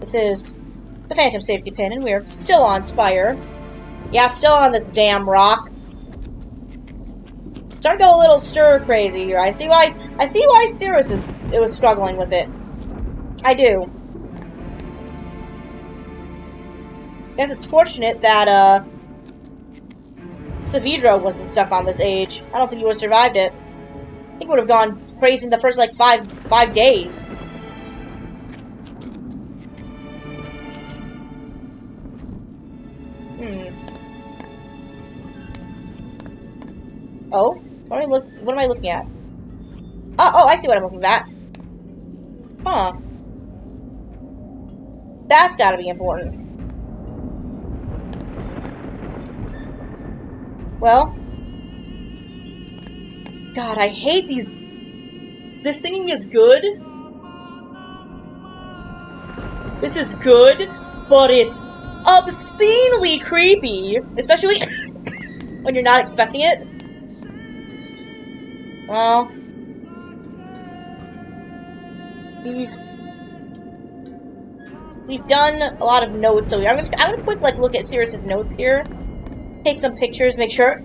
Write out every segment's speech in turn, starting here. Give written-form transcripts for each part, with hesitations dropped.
This is the Phantom Safety Pin, and we're still on Spire. Yeah, still on this damn rock. Starting to go a little stir-crazy here. I see why Cirrus was struggling with it. I do. Guess it's fortunate that, Saavedra wasn't stuck on this age. I don't think he would have survived it. I think he would have gone crazy in the first, like, five days. Oh? What am I looking at? Oh, I see what I'm looking at. Huh. That's gotta be important. Well. God, I hate these. This singing is good. This is good, but it's obscenely creepy. Especially when you're not expecting it. Well. We've done a lot of notes, so I'm gonna quick look at Cirrus's notes here. Take some pictures, make sure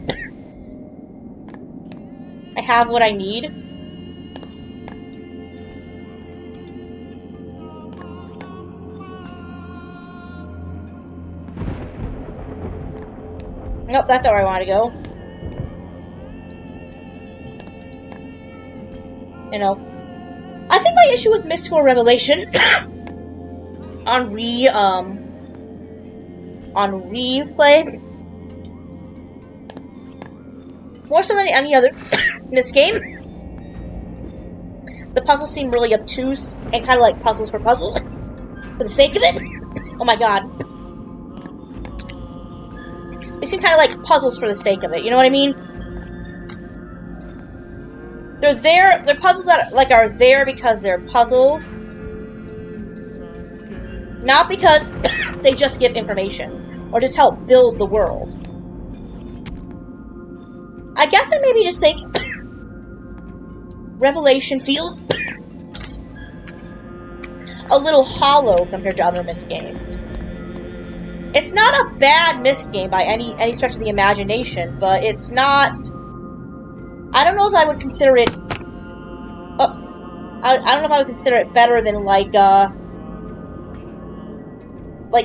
I have what I need. Nope, that's not where I want to go. You know, I think my issue with Myst IV Revelation on replay, more so than any other Myst game, the puzzles seem really obtuse and kind of like puzzles for puzzles for the sake of it. Oh my god. They seem kind of like puzzles for the sake of it, you know what I mean? They're puzzles that are there because they're puzzles. Not because they just give information or just help build the world. I guess I maybe just think Revelation feels a little hollow compared to other Myst games. It's not a bad Myst game by any stretch of the imagination, but it's not. I don't know if I would consider it. I don't know if I would consider it better than like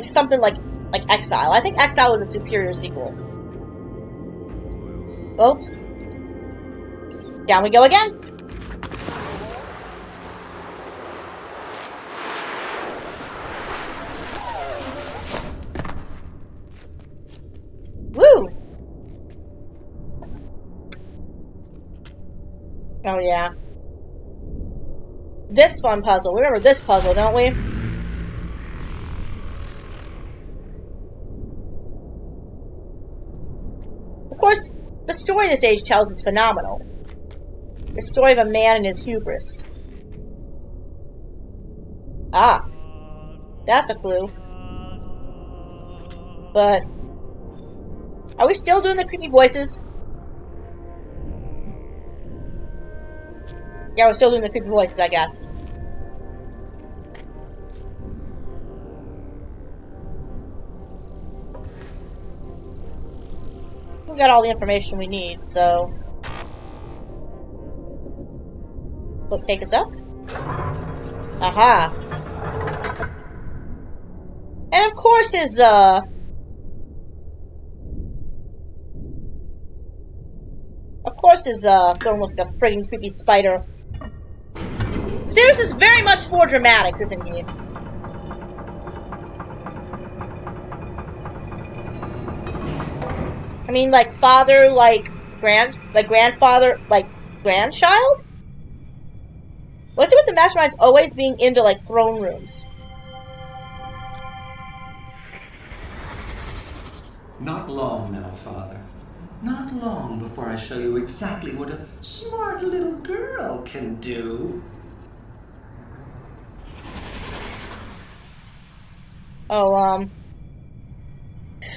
something like Exile. I think Exile was a superior sequel. Oh, down we go again. Woo! Oh yeah. This fun puzzle. We remember this puzzle, don't we? Of course, the story this age tells is phenomenal. The story of a man and his hubris. Ah. That's a clue. But are we still doing the creepy voices? Yeah, we're still doing the creepy voices, I guess. We got all the information we need, so will it take us up? Aha! And of course his going with the friggin' creepy spider. Cirrus is very much for dramatics, isn't he? I mean, like father, grandfather, grandchild? What's it with the masterminds always being into, like, throne rooms? Not long now, Father. Not long before I show you exactly what a smart little girl can do. Oh,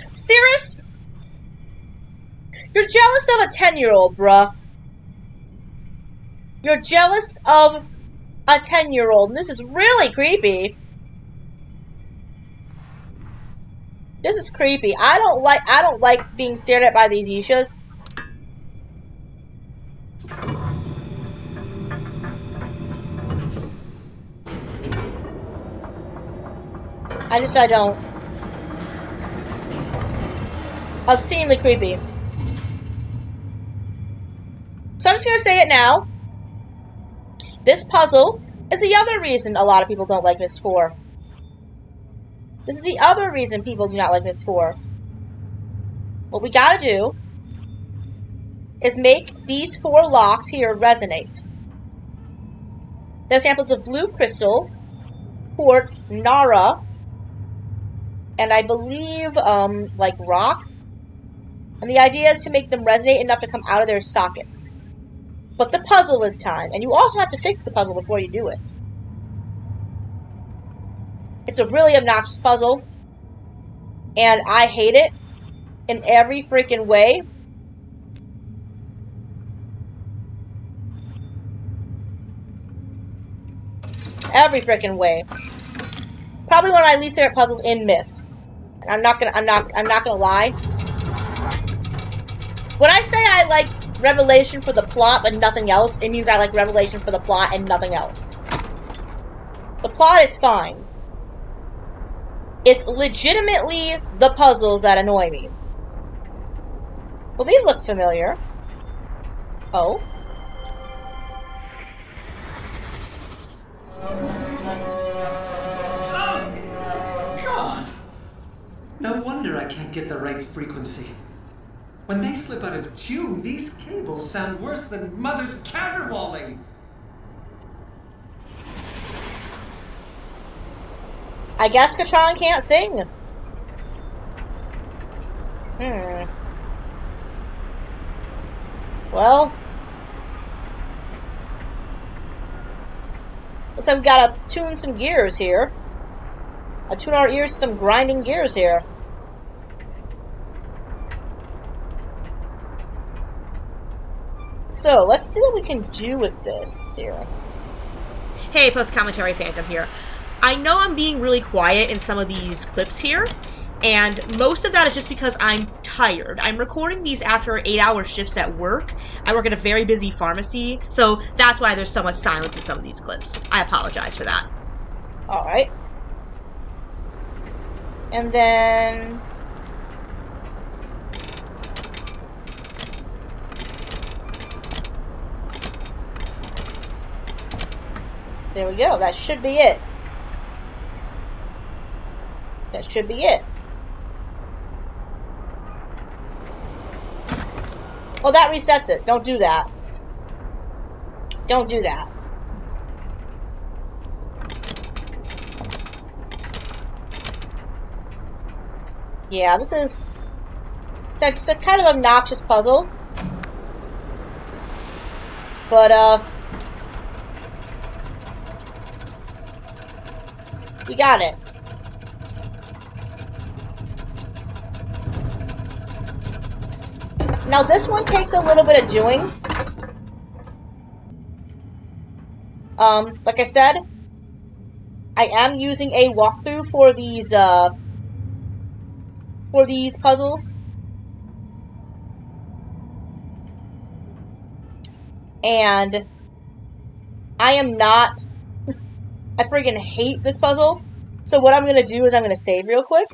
Cirrus? You're jealous of a 10-year-old, bruh. You're jealous of a 10-year-old, and this is really creepy. This is creepy. I don't like being stared at by these Ishas. I don't. Obscenely creepy. So I'm just gonna say it now. This puzzle is the other reason a lot of people don't like Myst IV. This is the other reason people do not like Myst IV. What we gotta do is make these 4 locks here resonate. They're samples of blue crystal, quartz, Nara, and I believe, like rock. And the idea is to make them resonate enough to come out of their sockets. But the puzzle is time, and you also have to fix the puzzle before you do it. It's a really obnoxious puzzle, and I hate it in every freaking way. Every freaking way. Probably one of my least favorite puzzles in Myst. I'm not gonna lie. When I say I like Revelation for the plot but nothing else, it means I like Revelation for the plot and nothing else. The plot is fine. It's legitimately the puzzles that annoy me. Well, these look familiar. Oh. God! No wonder I can't get the right frequency. When they slip out of tune, these cables sound worse than Mother's caterwauling. I guess Katron can't sing. Well. Looks like we gotta tune some gears here. Tune our ears to some grinding gears here. So, let's see what we can do with this here. Hey, post-commentary Phantom here. I know I'm being really quiet in some of these clips here, and most of that is just because I'm tired. I'm recording these after 8-hour shifts at work. I work at a very busy pharmacy, so that's why there's so much silence in some of these clips. I apologize for that. Alright. And then... there we go. That should be it. That should be it. Well, that resets it. Don't do that. Don't do that. Yeah, this is... it's a kind of obnoxious puzzle. But, we got it. Now this one takes a little bit of doing. Like I said, I am using a walkthrough for these puzzles. And I am not... I friggin' hate this puzzle. So what I'm gonna do is I'm gonna save real quick.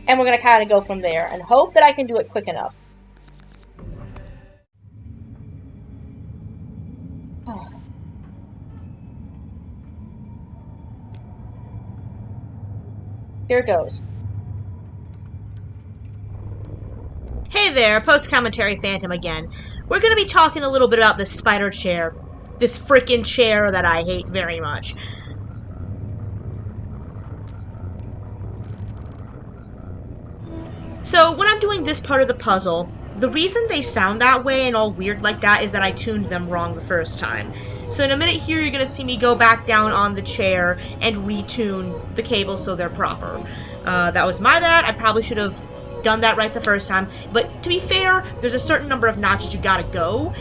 And we're gonna kind of go from there and hope that I can do it quick enough. Here it goes. Hey there, post-commentary Phantom again. We're going to be talking a little bit about this spider chair. This frickin' chair that I hate very much. So, when I'm doing this part of the puzzle, the reason they sound that way and all weird like that is that I tuned them wrong the first time. So in a minute here, you're going to see me go back down on the chair and retune the cables so they're proper. That was my bad. I probably should have done that right the first time. But to be fair, there's a certain number of notches you gotta go,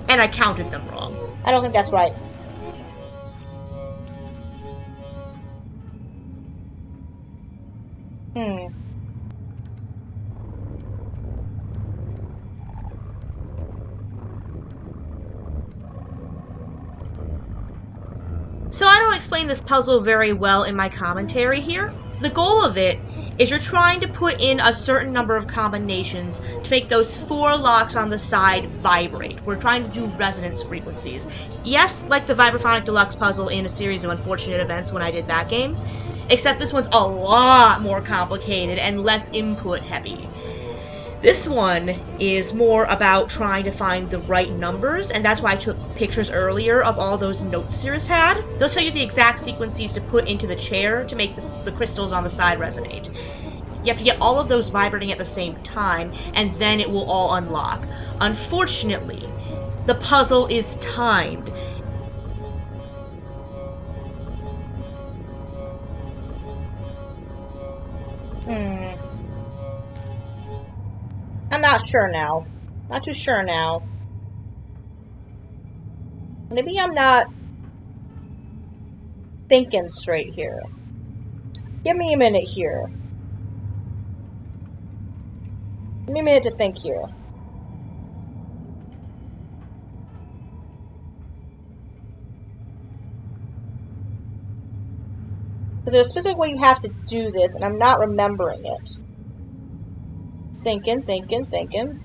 and I counted them wrong. I don't think that's right. So I don't explain this puzzle very well in my commentary here. The goal of it is you're trying to put in a certain number of combinations to make those 4 locks on the side vibrate. We're trying to do resonance frequencies. Yes, like the Vibraphonic Deluxe puzzle in A Series of Unfortunate Events when I did that game, except this one's a lot more complicated and less input heavy. This one is more about trying to find the right numbers, and that's why I took pictures earlier of all those notes Cirrus had. Those tell you the exact sequences to put into the chair to make the crystals on the side resonate. You have to get all of those vibrating at the same time, and then it will all unlock. Unfortunately, the puzzle is timed. I'm not sure now. Not too sure now. Maybe I'm not thinking straight here. Give me a minute here. Give me a minute to think here. Because there's a specific way you have to do this, and I'm not remembering it. Thinking.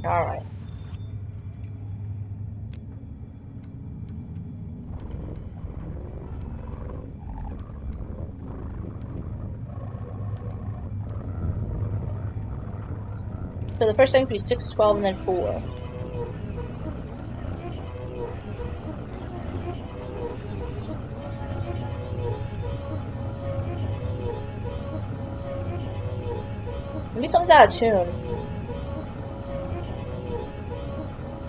Alright. So the first thing would be 6, 12, and then 4. Maybe something's out of tune.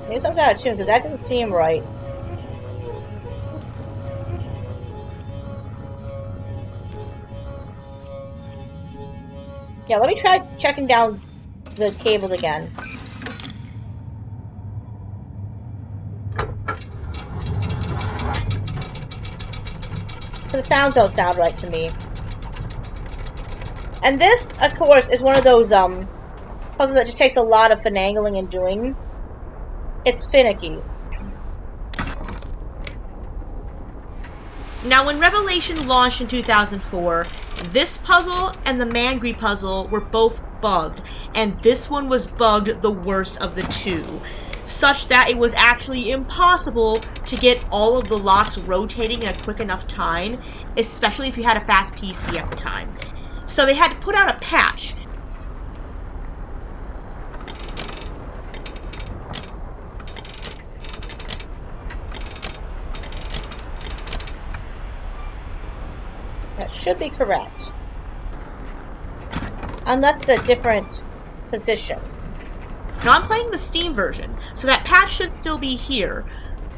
Maybe something's out of tune, because that doesn't seem right. Yeah, let me try checking down the cables again. Because the sounds don't sound right to me. And this, of course, is one of those puzzles that just takes a lot of finagling and doing. It's finicky. Now, when Revelation launched in 2004, this puzzle and the Mangry puzzle were both bugged, and this one was bugged the worst of the two, such that it was actually impossible to get all of the locks rotating in a quick enough time, especially if you had a fast PC at the time. So they had to put out a patch. That should be correct. Unless it's a different position. Now I'm playing the Steam version, so that patch should still be here.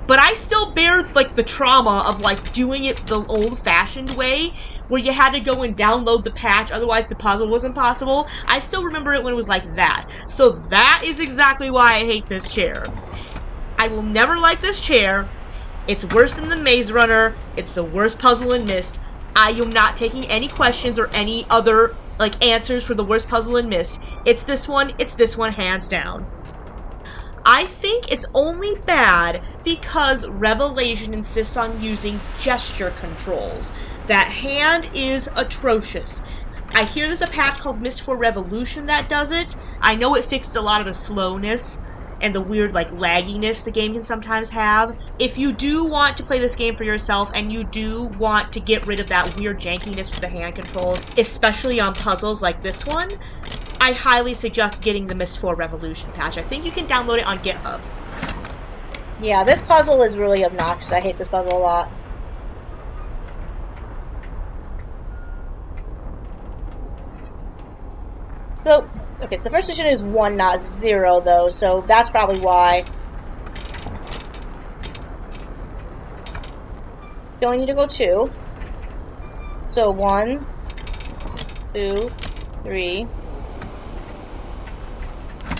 But I still bear, like, the trauma of, like, doing it the old-fashioned way, where you had to go and download the patch, otherwise the puzzle wasn't possible. I still remember it when it was like that. So that is exactly why I hate this chair. I will never like this chair. It's worse than the Maze Runner. It's the worst puzzle in Myst. I am not taking any questions or any other, like, answers for the worst puzzle in Myst. It's this one, hands down. I think it's only bad because Revelation insists on using gesture controls. That hand is atrocious. I hear there's a patch called Myst IV Revolution that does it. I know it fixed a lot of the slowness and the weird, like, lagginess the game can sometimes have. If you do want to play this game for yourself and you do want to get rid of that weird jankiness with the hand controls, especially on puzzles like this one, I highly suggest getting the Myst IV Revolution patch. I think you can download it on GitHub. Yeah, this puzzle is really obnoxious. I hate this puzzle a lot. So, okay, so the first position is 1, not 0, though, so that's probably why. You only need to go 2. So 1, 2, 3.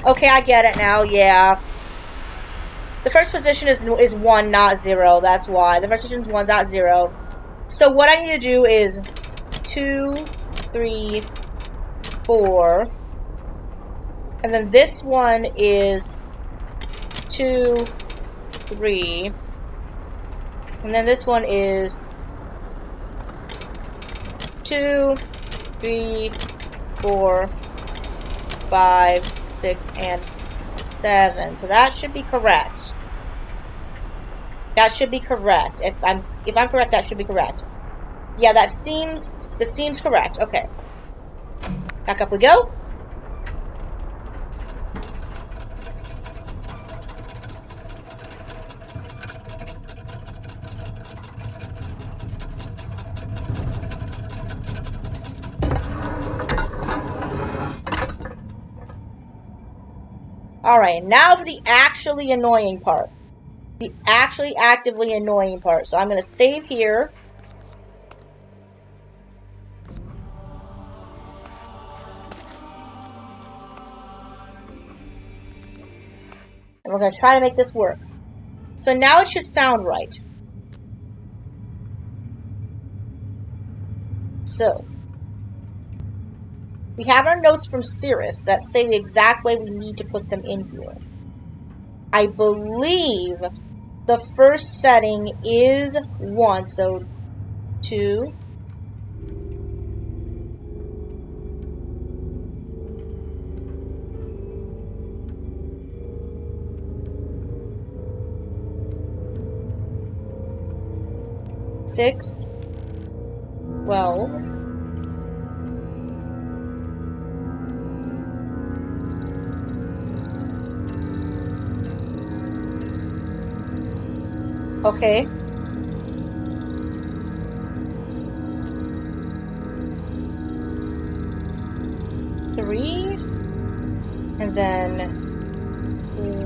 Okay, I get it now, yeah. The first position is 1, not 0, that's why. The first position is 1, not 0. So what I need to do is 2, 3, 4. And then this one is 2, 3. And then this one is 2, 3, 4, 5, 6, and 7. So that should be correct. That should be correct. If I'm correct, that should be correct. Yeah, that seems correct. Okay. Back up we go. Alright, now for the actually annoying part. The actually actively annoying part. So I'm going to save here. And we're going to try to make this work. So now it should sound right. So, we have our notes from Cirrus that say the exact way we need to put them in here. I believe the first setting is 1, so 2. Six, 12, okay. 3, and then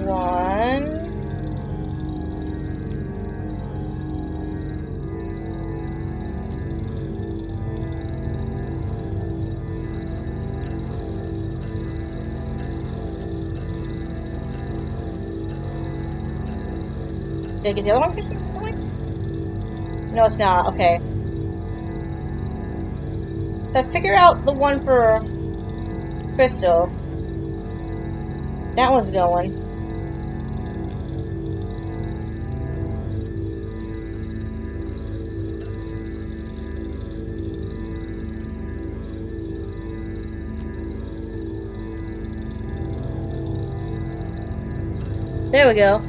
1. Did I get the other one? No, it's not. Okay. So I figure out the one for Crystal. That one's going. There we go.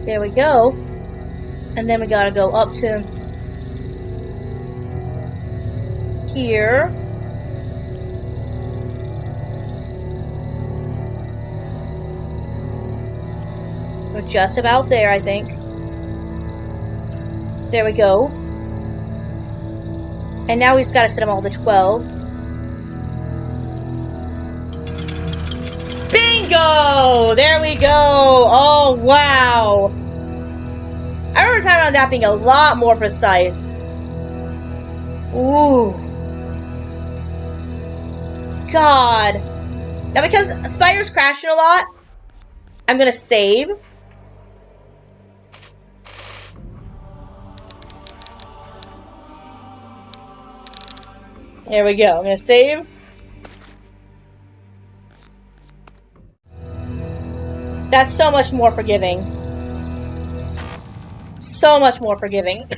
There we go. And then we gotta go up to here. We're just about there, I think. There we go. And now we just gotta set them all to 12. Bingo! There we go! Oh, wow! I remember talking about that being a lot more precise. Ooh. God. Now, because Spire's crashing a lot, I'm gonna save. There we go. I'm gonna save. That's so much more forgiving. So much more forgiving.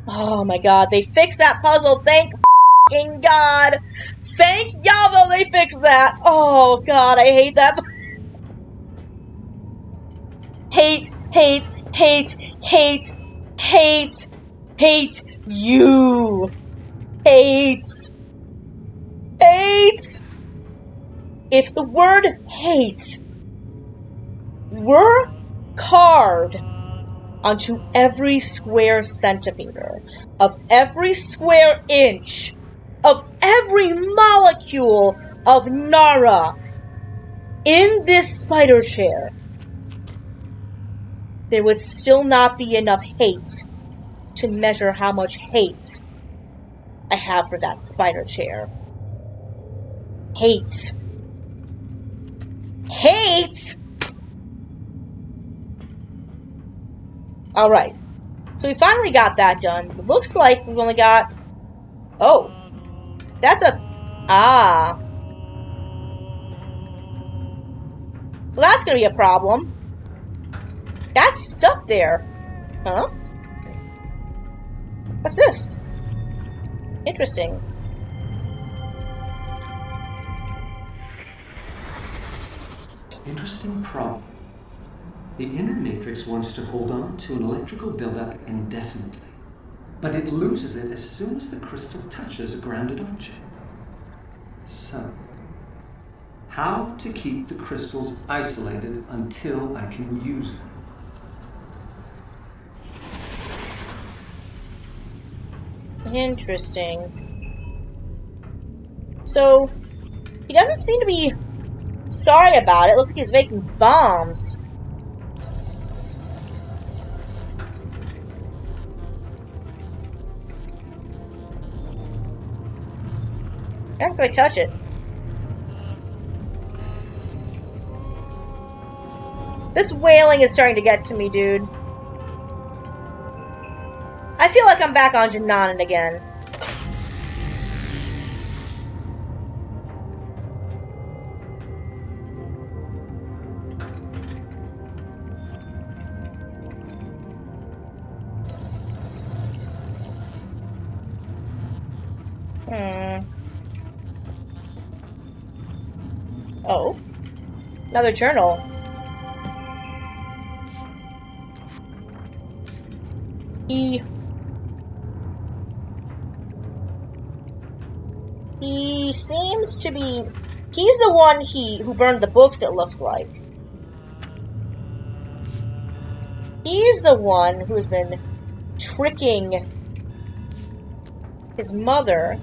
Oh my god, they fixed that puzzle. Thank f***ing God. Thank Yavo they fixed that. Oh god, I hate that. Hate, hate, hate, hate, hate, hate you. Hate. Hate. If the word hate were carved onto every square centimeter of every square inch of every molecule of Nara in this spider chair, there would still not be enough hate to measure how much hate I have for that spider chair. Hate. Hate! Alright. So we finally got that done. It looks like we've only got... Oh. That's a... Ah. Well, that's gonna be a problem. That's stuck there. Huh? What's this? Interesting. Interesting problem. The inner matrix wants to hold on to an electrical buildup indefinitely, but it loses it as soon as the crystal touches a grounded object. So, how to keep the crystals isolated until I can use them? Interesting. So, he doesn't seem to be sorry about it. Looks like he's making bombs. After I touch it. This wailing is starting to get to me, dude. I feel like I'm back on Jananan again. Oh. Another journal. He seems to be... He's the one who burned the books, it looks like. He's the one who's been tricking his mother.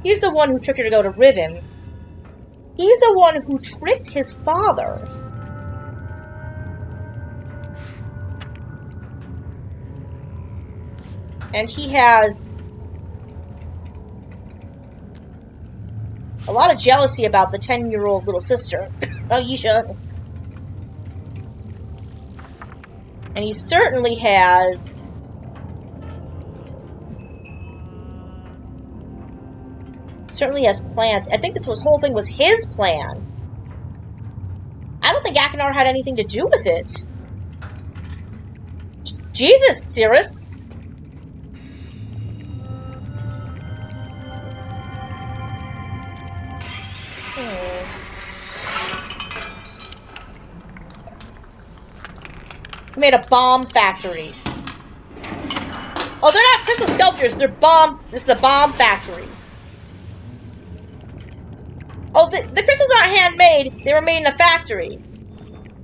He's the one who tricked her to go to Riven. He's the one who tricked his father. And he has a lot of jealousy about the 10-year-old little sister, Aisha. And he certainly has plans. I think this whole thing was his plan. I don't think Akinar had anything to do with it. Jesus, Cirrus. He made a bomb factory. Oh, they're not crystal sculptures. They're bomb. This is a bomb factory. Oh, the crystals aren't handmade. They were made in a factory.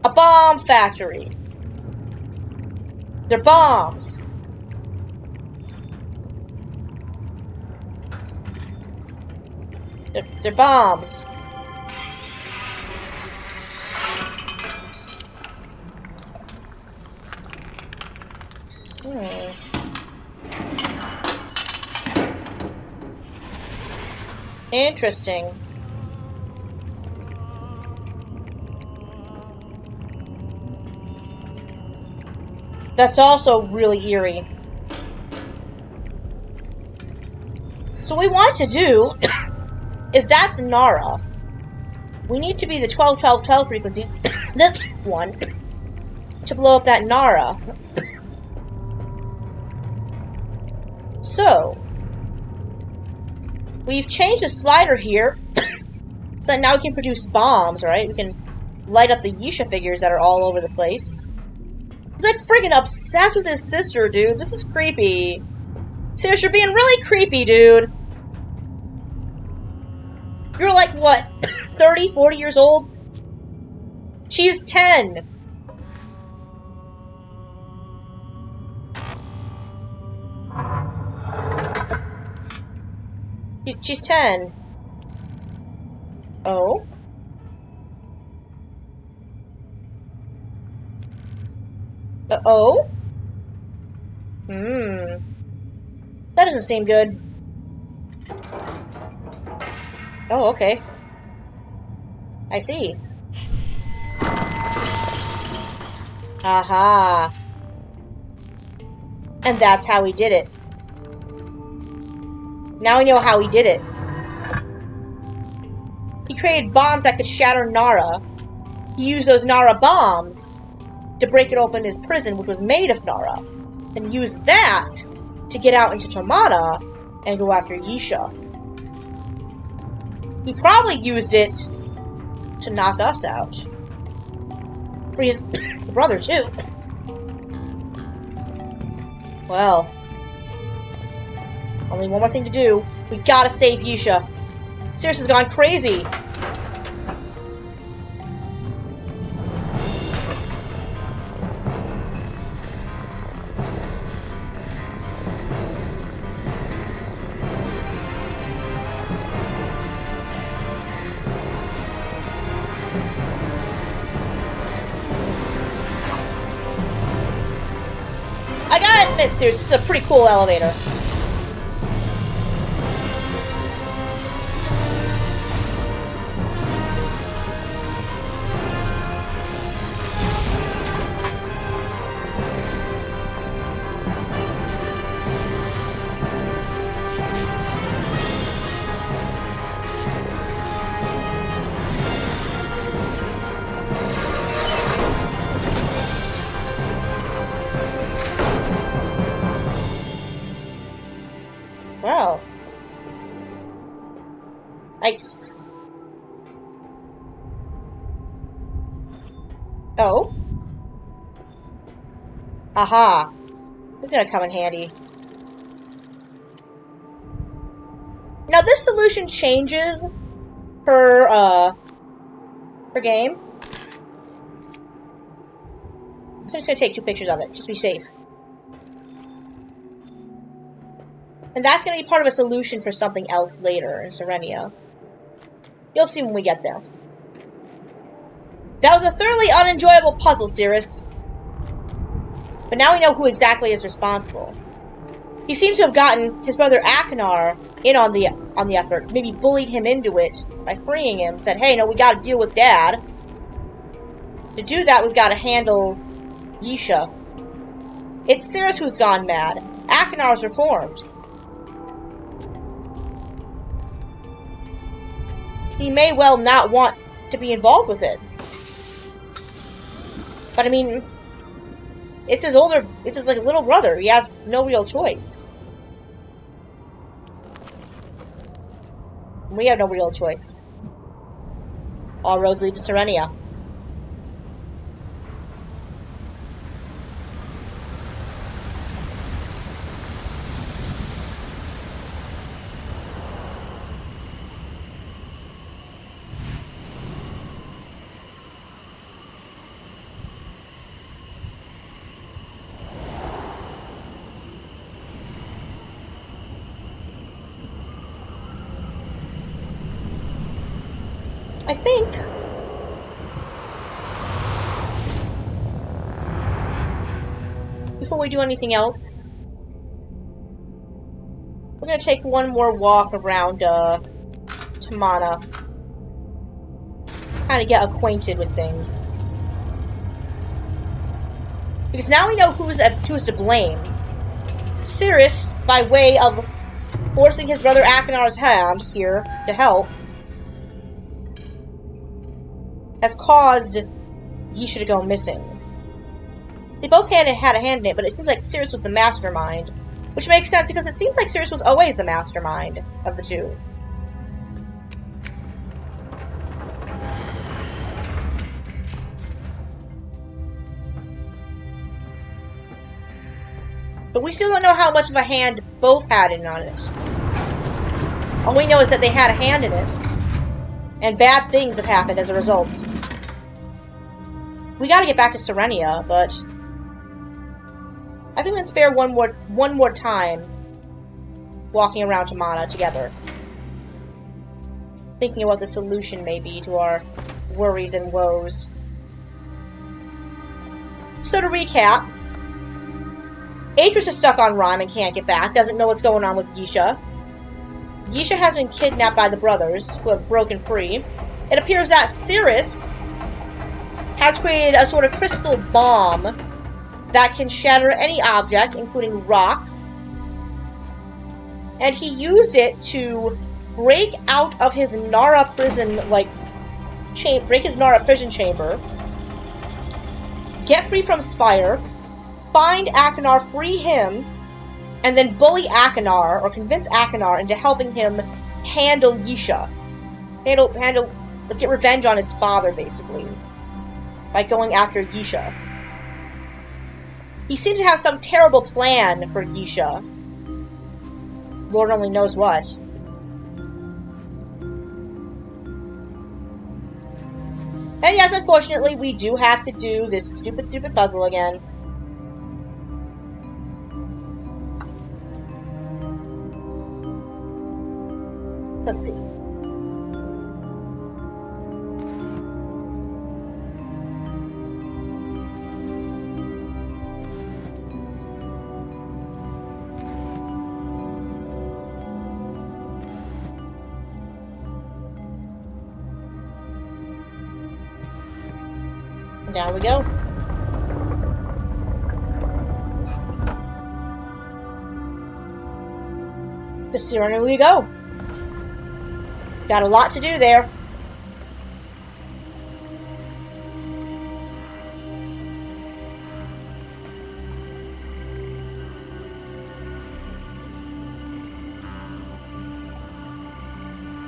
A bomb factory. They're bombs. They're bombs. Interesting. That's also really eerie. So what we want to do is that's Nara. We need to be the 12-12-12 frequency, this one, to blow up that Nara. So, we've changed the slider here, so that now we can produce bombs, right? We can light up the Yisha figures that are all over the place. He's like friggin' obsessed with his sister, dude. This is creepy. Seriously, you're being really creepy, dude. You're like, what, 30, 40 years old? She's 10. She's 10. Oh? Oh? That doesn't seem good. Oh, okay. I see. Aha. And that's how he did it. Now we know how he did it. He created bombs that could shatter Nara. He used those Nara bombs to break it open his prison, which was made of Nara. Then used that to get out into Tamana and go after Yisha. He probably used it to knock us out. For his brother, too. Well. Only one more thing to do. We gotta save Yisha. Sirius has gone crazy. I gotta admit, Sirius, this is a pretty cool elevator. Well. Nice. Oh? Aha. This is gonna come in handy. Now this solution changes per game. So I'm just gonna take 2 pictures of it, just to be safe. And that's going to be part of a solution for something else later in Serenia. You'll see when we get there. That was a thoroughly unenjoyable puzzle, Sirius. But now we know who exactly is responsible. He seems to have gotten his brother Akinar in on the effort, maybe bullied him into it by freeing him, said, hey, no, we gotta deal with Dad. To do that, we've gotta handle Yisha. It's Sirius who's gone mad. Akinar's reformed. He may well not want to be involved with it. But I mean, it's his like little brother. He has no real choice. We have no real choice. All roads lead to Serenia. I think before we do anything else, we're gonna take one more walk around Tamana, kind of get acquainted with things, because now we know who's to blame. Sirius, by way of forcing his brother Akinar's hand here to help, has caused Yisha to go missing. They both had a hand in it, but it seems like Sirius was the mastermind. Which makes sense, because it seems like Sirius was always the mastermind of the two. But we still don't know how much of a hand both had in on it. All we know is that they had a hand in it. And bad things have happened as a result. We gotta get back to Serenia, but I think we can spare one more time walking around Tamana together. thinking of what the solution may be to our worries and woes. So to recap, Atris is stuck on Rhyme and can't get back, doesn't know what's going on with Yisha. Yisha has been kidnapped by the brothers, who have broken free. It appears that Cirrus has created a sort of crystal bomb that can shatter any object, including rock. And he used it to break out of his Nara prison, break his Nara prison chamber, get free from Spire, find Akinar, free him, and then bully Akinar, or convince Akinar into helping him handle Yisha. Get revenge on his father, basically, by going after Yisha. He seems to have some terrible plan for Yisha. Lord only knows what. And yes, unfortunately, we do have to do this stupid puzzle again. Let's see. Down we go. To Cyrano we go. Got a lot to do there.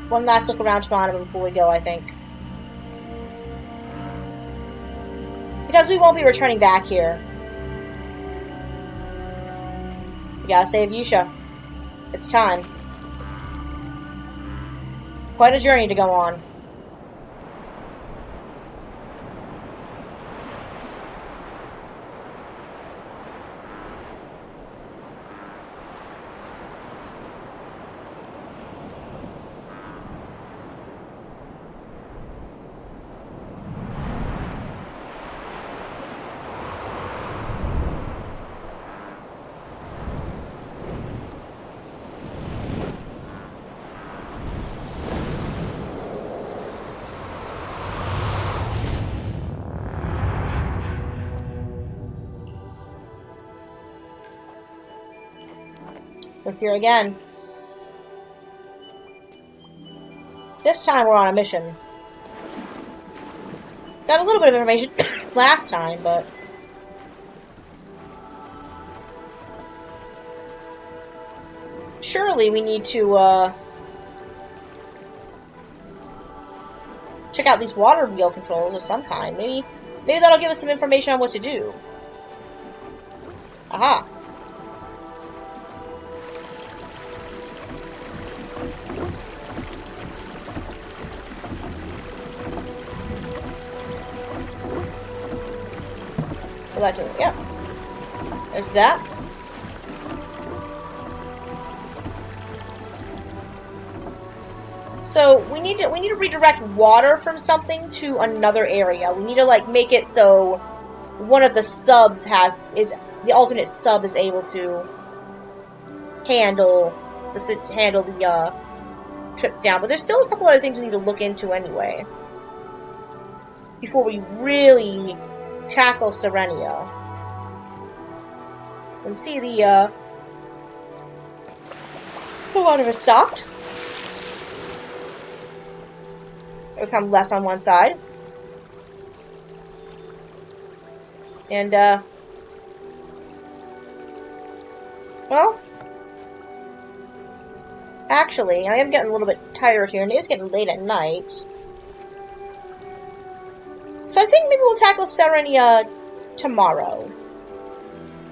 One last look around Toronto before we go, I think. Because we won't be returning back here. We gotta save Yisha. It's time. Quite a journey to go on. We're here again. This time we're on a mission. Got a little bit of information last time, but... surely we need to, check out these water wheel controls of some kind. Maybe that'll give us some information on what to do. Aha! Yeah. There's that. So we need to redirect water from something to another area. We need to make it so one of the subs the alternate sub is able to handle the trip down. But there's still a couple other things we need to look into anyway before we really tackle Serenia. You can see the water has stopped. It'll become less on one side. And, well, actually, I am getting a little bit tired here, and it is getting late at night. So I think maybe we'll tackle Serenia tomorrow.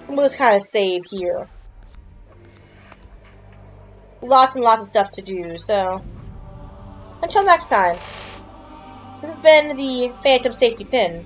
And we'll just kind of save here. Lots and lots of stuff to do, so... until next time. This has been the Phantom Safety Pin.